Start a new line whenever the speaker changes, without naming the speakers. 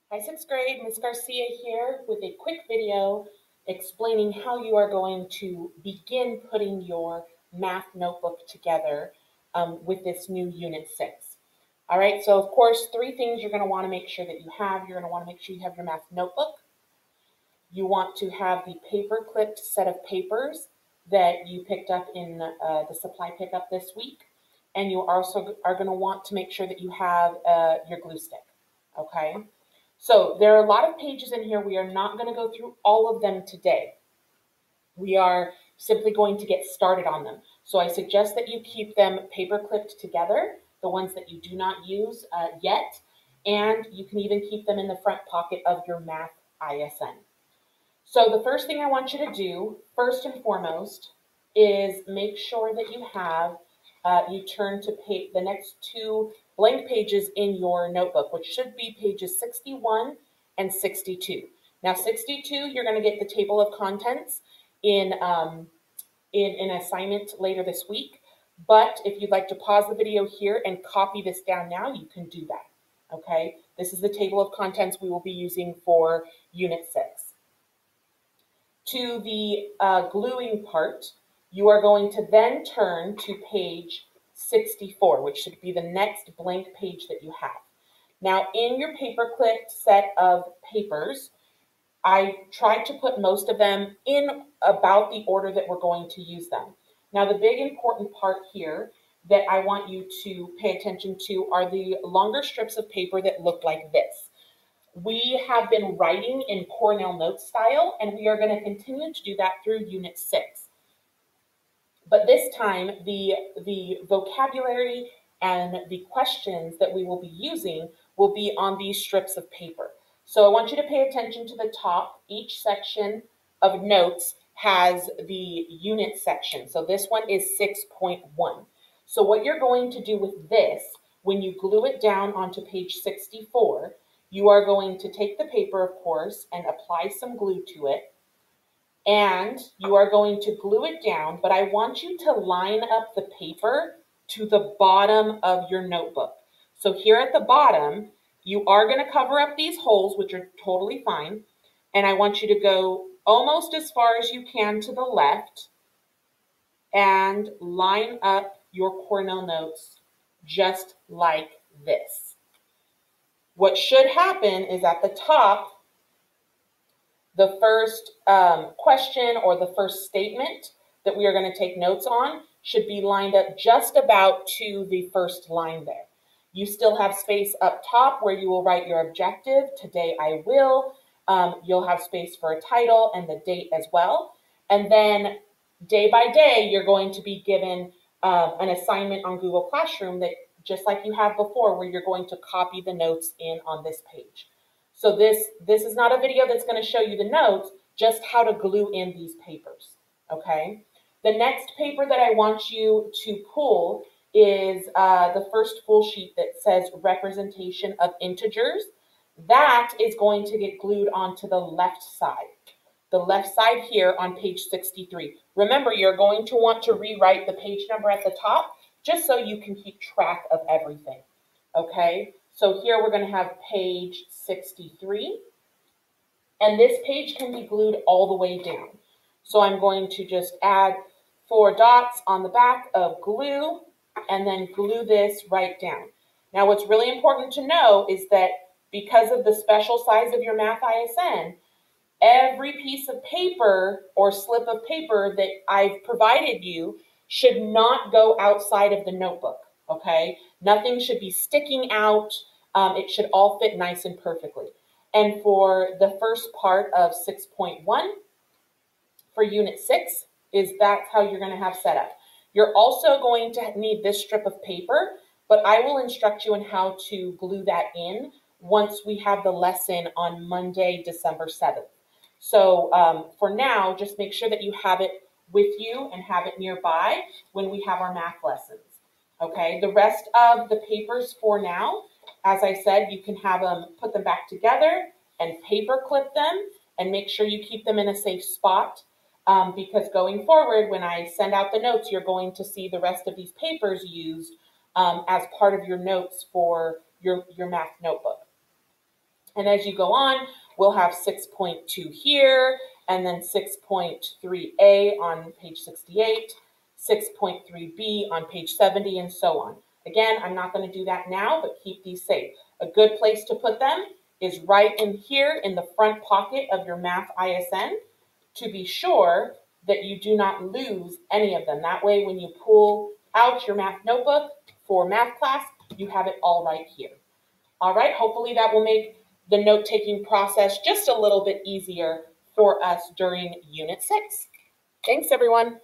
Hi, sixth grade, Ms. Garcia here with a quick video explaining how you are going to begin putting your math notebook together with this new Unit 6. All right, so of course, three things you're going to want to make sure that you have. You're going to want to make sure you have your math notebook. You want to have the paper-clipped set of papers that you picked up in the supply pickup this week. And you also are going to want to make sure that you have your glue stick, okay? So there are a lot of pages in here. We are not going to go through all of them today. We are simply going to get started on them. So I suggest that you keep them paper clipped together, the ones that you do not use yet, and you can even keep them in the front pocket of your math I.S.N. So the first thing I want you to do, first and foremost, is make sure that you turn to the next two blank pages in your notebook, which should be pages 61 and 62. Now 62, you're going to get the table of contents in an assignment later this week. But if you'd like to pause the video here and copy this down now, you can do that. Okay, this is the table of contents we will be using for Unit 6. To the gluing part, you are going to then turn to page 64, which should be the next blank page that you have. Now, in your paper-clipped set of papers, I tried to put most of them in about the order that we're going to use them. Now, the big important part here that I want you to pay attention to are the longer strips of paper that look like this. We have been writing in Cornell Notes style, and we are going to continue to do that through Unit 6. But this time, the vocabulary and the questions that we will be using will be on these strips of paper. So I want you to pay attention to the top. Each section of notes has the unit section. So this one is 6.1. So what you're going to do with this, when you glue it down onto page 64, you are going to take the paper, of course, and apply some glue to it. And you are going to glue it down, but I want you to line up the paper to the bottom of your notebook. So here at the bottom, you are going to cover up these holes, which are totally fine. And I want you to go almost as far as you can to the left and line up your Cornell Notes just like this. What should happen is at the top, the first question or the first statement that we are going to take notes on should be lined up just about to the first line there. You still have space up top where you will write your objective. Today I will. You'll have space for a title and the date as well. And then day by day, you're going to be given an assignment on Google Classroom that just like you have before, where you're going to copy the notes in on this page. So this is not a video that's going to show you the notes, just how to glue in these papers, okay? The next paper that I want you to pull is the first full sheet that says representation of integers. That is going to get glued onto the left side. The left side here on page 63. Remember, you're going to want to rewrite the page number at the top just so you can keep track of everything, okay? So here we're going to have page 63, and this page can be glued all the way down. So I'm going to just add 4 dots on the back of glue and then glue this right down. Now what's really important to know is that because of the special size of your math I.S.N., every piece of paper or slip of paper that I've provided you should not go outside of the notebook, okay? Nothing should be sticking out. It should all fit nice and perfectly. And for the first part of 6.1, for Unit 6, that's how you're going to have set up. You're also going to need this strip of paper, but I will instruct you on how to glue that in once we have the lesson on Monday, December 7th. So for now, just make sure that you have it with you and have it nearby when we have our math lessons. Okay, the rest of the papers for now, as I said, you can have them, put them back together and paper clip them and make sure you keep them in a safe spot because going forward, when I send out the notes, you're going to see the rest of these papers used as part of your notes for your math notebook. And as you go on, we'll have 6.2 here, and then 6.3a on page 68, 6.3b on page 70, and so on. Again, I'm not going to do that now, but keep these safe. A good place to put them is right in here in the front pocket of your math I.S.N. to be sure that you do not lose any of them. That way, when you pull out your math notebook for math class, you have it all right here. All right, hopefully that will make the note-taking process just a little bit easier for us during Unit 6. Thanks, everyone.